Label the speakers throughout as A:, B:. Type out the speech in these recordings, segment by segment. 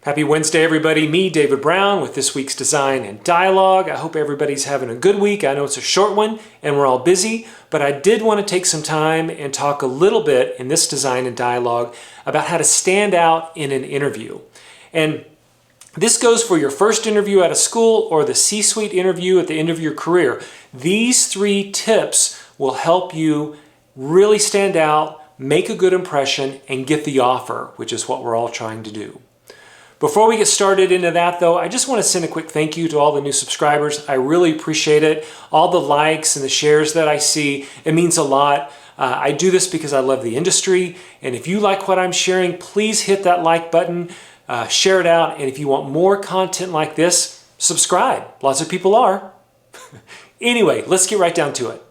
A: Happy Wednesday, everybody. Me, David Brown, with this week's Design and Dialogue. I hope everybody's having a good week. I know it's a short one and we're all busy, but I did want to take some time and talk a little bit in this Design and Dialogue about how to stand out in an interview. And this goes for your first interview at a school or the C-suite interview at the end of your career. These 3 tips will help you really stand out, make a good impression, and get the offer, which is what we're all trying to do. Before we get started into that though, I just want to send a quick thank you to all the new subscribers. I really appreciate it. All the likes and the shares that I see, it means a lot. I do this because I love the industry, and if you like what I'm sharing, please hit that like button, share it out, and if you want more content like this, subscribe. Lots of people are. Anyway, let's get right down to it.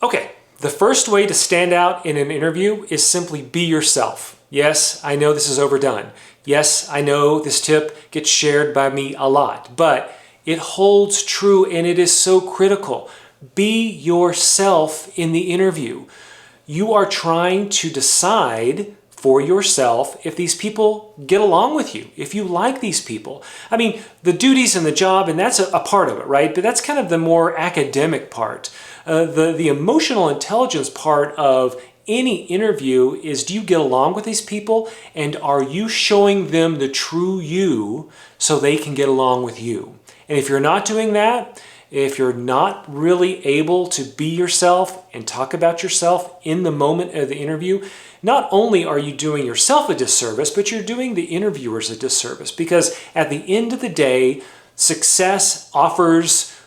A: Okay, the first way to stand out in an interview is simply be yourself. Yes, I know this is overdone. Yes, I know this tip gets shared by me a lot, but it holds true and it is so critical. Be yourself in the interview. You are trying to decide for yourself if these people get along with you, if you like these people. I mean, the duties and the job, and that's a part of it, right? But that's kind of the more academic part. The emotional intelligence part of any interview is, do you get along with these people, and are you showing them the true you so they can get along with you? And if you're not doing that, if you're not really able to be yourself and talk about yourself in the moment of the interview, not only are you doing yourself a disservice, but you're doing the interviewers a disservice, because at the end of the day, success, offers,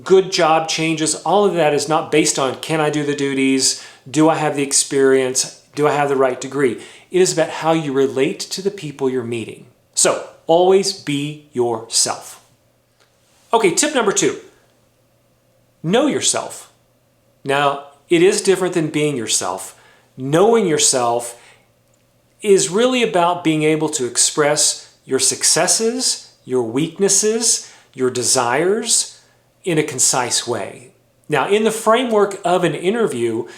A: good job changes, all of that is not based on, can I do the duties? Do I have the experience? Do I have the right degree? It is about how you relate to the people you're meeting. So always be yourself. Okay, tip number 2. Know yourself. Now, it is different than being yourself. Knowing yourself is really about being able to express your successes, your weaknesses, your desires in a concise way. Now, in the framework of an interview,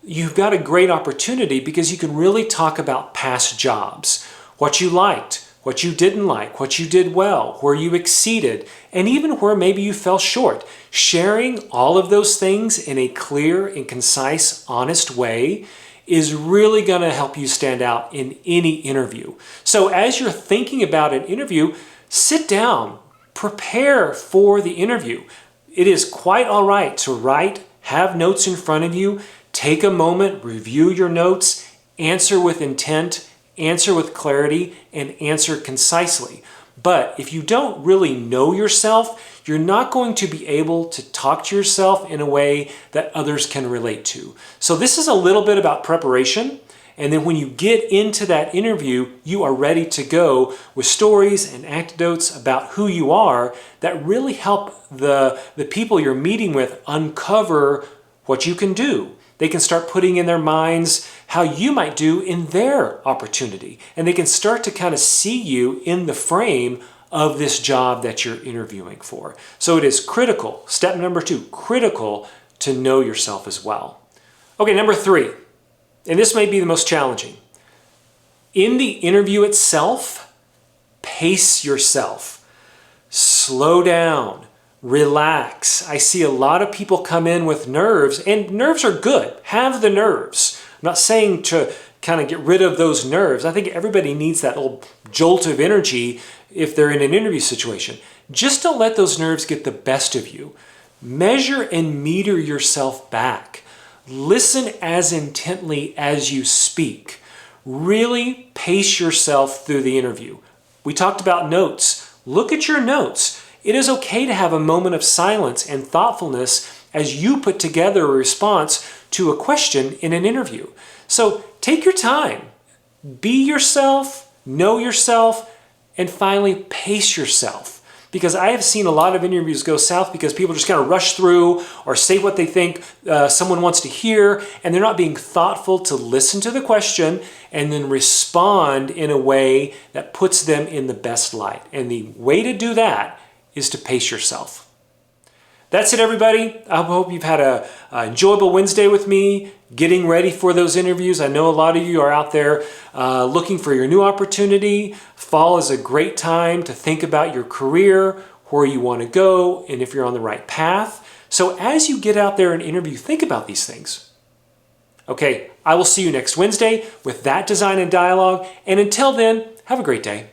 A: you've got a great opportunity because you can really talk about past jobs, what you liked, what you didn't like, what you did well, where you exceeded, and even where maybe you fell short. Sharing all of those things in a clear and concise, honest way is really going to help you stand out in any interview. So as you're thinking about an interview, sit down, prepare for the interview. It is quite all right to write, have notes in front of you, take a moment, review your notes, answer with intent, answer with clarity, and answer concisely. But if you don't really know yourself, you're not going to be able to talk to yourself in a way that others can relate to. So this is a little bit about preparation. And then when you get into that interview, you are ready to go with stories and anecdotes about who you are that really help the people you're meeting with uncover what you can do. They can start putting in their minds how you might do in their opportunity. And they can start to kind of see you in the frame of this job that you're interviewing for. So it is critical, step number 2, critical to know yourself as well. Okay, number 3, and this may be the most challenging. In the interview itself, pace yourself. Slow down. Relax. I see a lot of people come in with nerves, and nerves are good. Have the nerves. I'm not saying to kind of get rid of those nerves. I think everybody needs that little jolt of energy if they're in an interview situation. Just don't let those nerves get the best of you. Measure and meter yourself back. Listen as intently as you speak. Really pace yourself through the interview. We talked about notes. Look at your notes. It is okay to have a moment of silence and thoughtfulness as you put together a response to a question in an interview. So take your time. Be yourself, know yourself, and finally pace yourself. Because I have seen a lot of interviews go south because people just kind of rush through or say what they think someone wants to hear, and they're not being thoughtful to listen to the question and then respond in a way that puts them in the best light. And the way to do that is to pace yourself. That's it, everybody. I hope you've had a enjoyable Wednesday with me, getting ready for those interviews. I know a lot of you are out there looking for your new opportunity. Fall is a great time to think about your career, where you want to go, and if you're on the right path. So as you get out there and interview, think about these things. Okay, I will see you next Wednesday with That Design and Dialogue. And until then, have a great day.